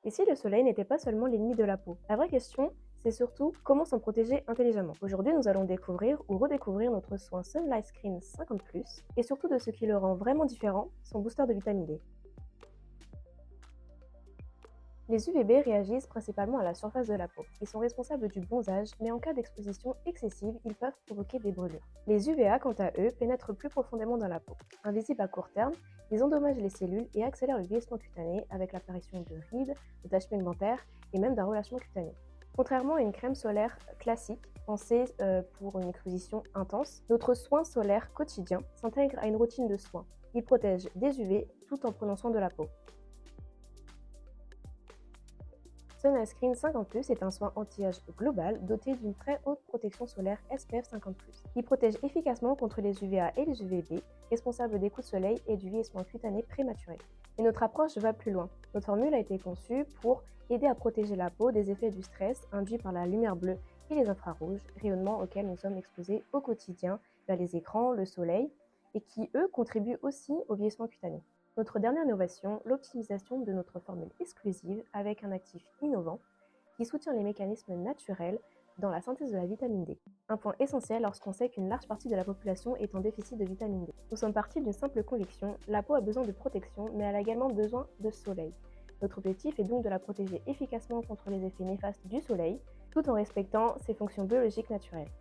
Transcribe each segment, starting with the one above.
Et si le soleil n'était pas seulement l'ennemi de la peau? La vraie question, c'est surtout comment s'en protéger intelligemment. Aujourd'hui, nous allons découvrir ou redécouvrir notre soin Sunlight Screen 50+, et surtout de ce qui le rend vraiment différent, son booster de vitamine D. Les UVB réagissent principalement à la surface de la peau. Ils sont responsables du bronzage, mais en cas d'exposition excessive, ils peuvent provoquer des brûlures. Les UVA, quant à eux, pénètrent plus profondément dans la peau. Invisibles à court terme, ils endommagent les cellules et accélèrent le vieillissement cutané avec l'apparition de rides, de taches pigmentaires et même d'un relâchement cutané. Contrairement à une crème solaire classique, pensée pour une exposition intense, notre soin solaire quotidien s'intègre à une routine de soins. Il protège des UV tout en prenant soin de la peau. Sun Screen 50+, est un soin anti-âge global doté d'une très haute protection solaire SPF 50+. Il protège efficacement contre les UVA et les UVB, responsables des coups de soleil et du vieillissement cutané prématuré. Et notre approche va plus loin. Notre formule a été conçue pour aider à protéger la peau des effets du stress induit par la lumière bleue et les infrarouges, rayonnements auxquels nous sommes exposés au quotidien via les écrans, le soleil, et qui, eux, contribuent aussi au vieillissement cutané. Notre dernière innovation, l'optimisation de notre formule exclusive avec un actif innovant qui soutient les mécanismes naturels dans la synthèse de la vitamine D. Un point essentiel lorsqu'on sait qu'une large partie de la population est en déficit de vitamine D. Nous sommes partis d'une simple conviction, la peau a besoin de protection, mais elle a également besoin de soleil. Notre objectif est donc de la protéger efficacement contre les effets néfastes du soleil, tout en respectant ses fonctions biologiques naturelles.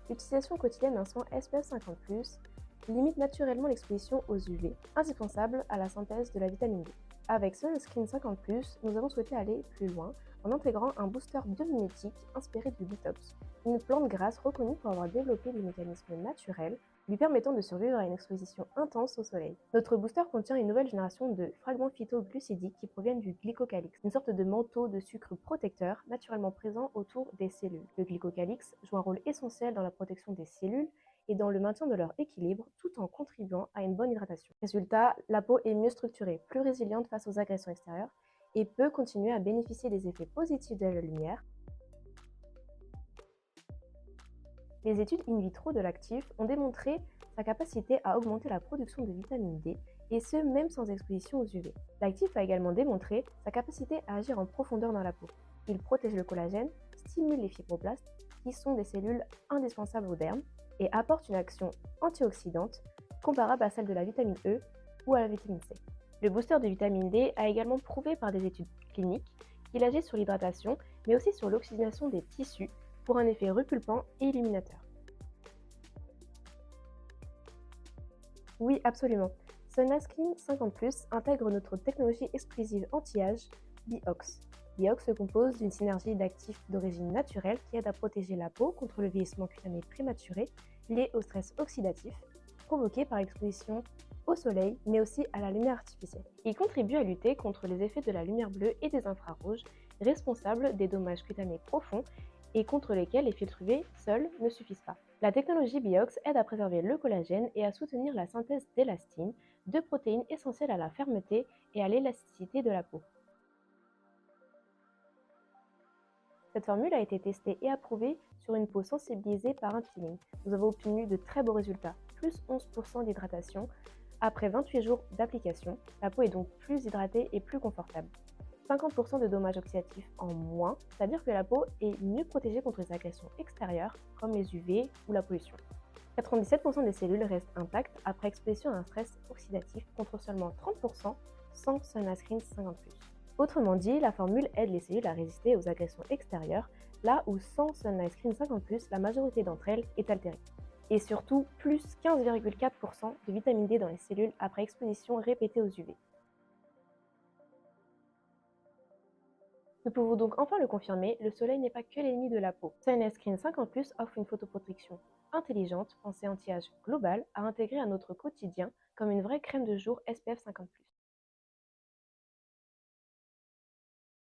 L'utilisation quotidienne d'un soin SPF 50+, limite naturellement l'exposition aux UV, indispensable à la synthèse de la vitamine D. Avec Sunscreen 50+, nous avons souhaité aller plus loin en intégrant un booster biomimétique inspiré du Detox, une plante grasse reconnue pour avoir développé des mécanismes naturels lui permettant de survivre à une exposition intense au soleil. Notre booster contient une nouvelle génération de fragments phytoglucidiques qui proviennent du glycocalyx, une sorte de manteau de sucre protecteur naturellement présent autour des cellules. Le glycocalyx joue un rôle essentiel dans la protection des cellules et dans le maintien de leur équilibre tout en contribuant à une bonne hydratation. Résultat, la peau est mieux structurée, plus résiliente face aux agressions extérieures et peut continuer à bénéficier des effets positifs de la lumière. Les études in vitro de l'actif ont démontré sa capacité à augmenter la production de vitamine D, et ce même sans exposition aux UV. L'actif a également démontré sa capacité à agir en profondeur dans la peau. Il protège le collagène, stimule les fibroblastes, qui sont des cellules indispensables au derme, et apporte une action antioxydante comparable à celle de la vitamine E ou à la vitamine C. Le booster de vitamine D a également prouvé par des études cliniques qu'il agit sur l'hydratation, mais aussi sur l'oxygénation des tissus, pour un effet repulpant et illuminateur. Oui, absolument. Sunscreen 50+ intègre notre technologie exclusive anti-âge, Biox. Biox se compose d'une synergie d'actifs d'origine naturelle qui aide à protéger la peau contre le vieillissement cutané prématuré lié au stress oxydatif provoqué par l'exposition au soleil, mais aussi à la lumière artificielle. Il contribue à lutter contre les effets de la lumière bleue et des infrarouges, responsables des dommages cutanés profonds et contre lesquels les filtres UV seuls ne suffisent pas. La technologie Biox aide à préserver le collagène et à soutenir la synthèse d'élastine, deux protéines essentielles à la fermeté et à l'élasticité de la peau. Cette formule a été testée et approuvée sur une peau sensibilisée par un peeling. Nous avons obtenu de très beaux résultats, plus 11% d'hydratation. Après 28 jours d'application, la peau est donc plus hydratée et plus confortable. 50% de dommages oxydatifs en moins, c'est-à-dire que la peau est mieux protégée contre les agressions extérieures comme les UV ou la pollution. 97% des cellules restent intactes après exposition à un stress oxydatif contre seulement 30% sans Sunscreen 50+. Autrement dit, la formule aide les cellules à résister aux agressions extérieures, là où sans Sunscreen 50+, la majorité d'entre elles est altérée. Et surtout, plus 15,4% de vitamine D dans les cellules après exposition répétée aux UV. Nous pouvons donc enfin le confirmer, le soleil n'est pas que l'ennemi de la peau. Sunscreen 50+ offre une photoprotection intelligente, pensée anti-âge globale, à intégrer à notre quotidien comme une vraie crème de jour SPF 50+.